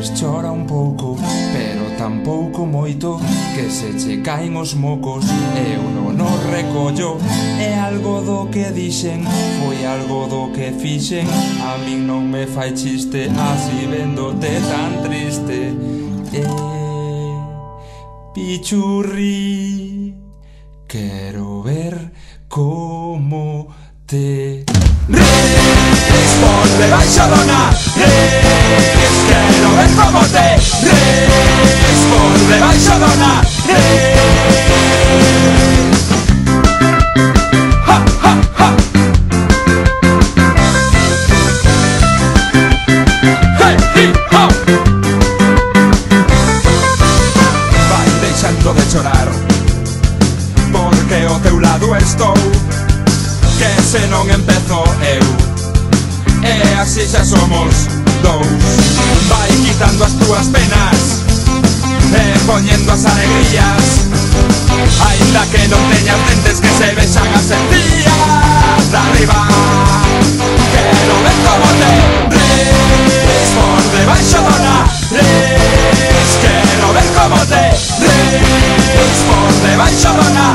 Pois chora un pouco, pero tampouco moito, que se che caen os mocos, eu non o recollo. É algo do que dixen, foi algo do que fixen. A min non me fai chiste así véndote tan triste. Pichurri, quero ver como te responde baixadona. Quero ver como te responde baixadona. Ha, ha, ha. Hey, hip, hop. Vai deixando de chorar, porque ao teu lado estou, que se non empezo eu, e así xa somos dous. Vai quitando as túas penas e poñendo as alegrías, aínda que non teñas dentes que se vexan as encías de arriba. Quero ver como te responde baixadona. Quero ver como te responde baixadona.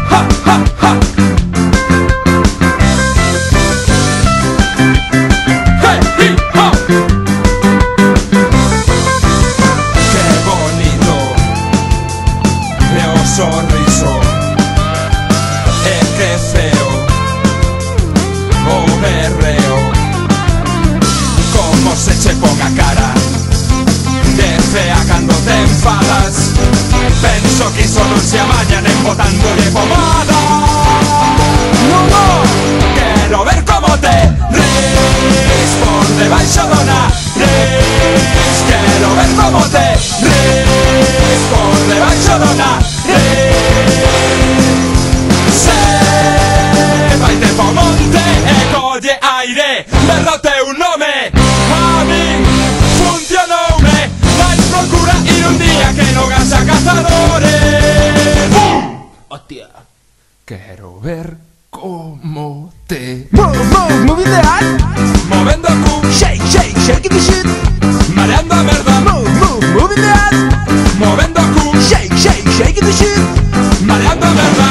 Ha, ha, ha. Hey, hip, hop. Que bonito é o sorriso, e que feo o berreo. Como se che pon a cara de fea cando te enfadas. Penso que iso non se amaña nen botándolle pomada. No, no. Quero ver como te responde baixadona. Quero ver como te responde baixadona. Se vaite po monte e colle aire, verá o teu nome. A min funcionoume, mas procura ir un día que non haxa cazadores. Hostia. Quero ver como te Moving the ass, Movendo o cu, shake, shake, shaking the shit. mareando a merda. Moving the ass, Movendo o cu, shake, shake, shaking the shit. mareando a merda.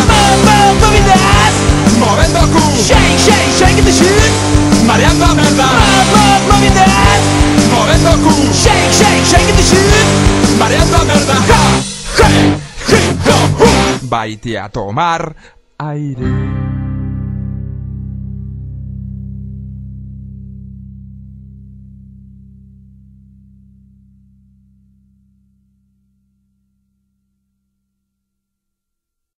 Moving the ass, Movendo o cu, shake, shake, shaking the shit. mareando a merda. Moving the ass, Movendo o cu, shake, shake, shaking the shit. mareando a merda. Ha! Hey! Hip, hop, vaite a tomar aire.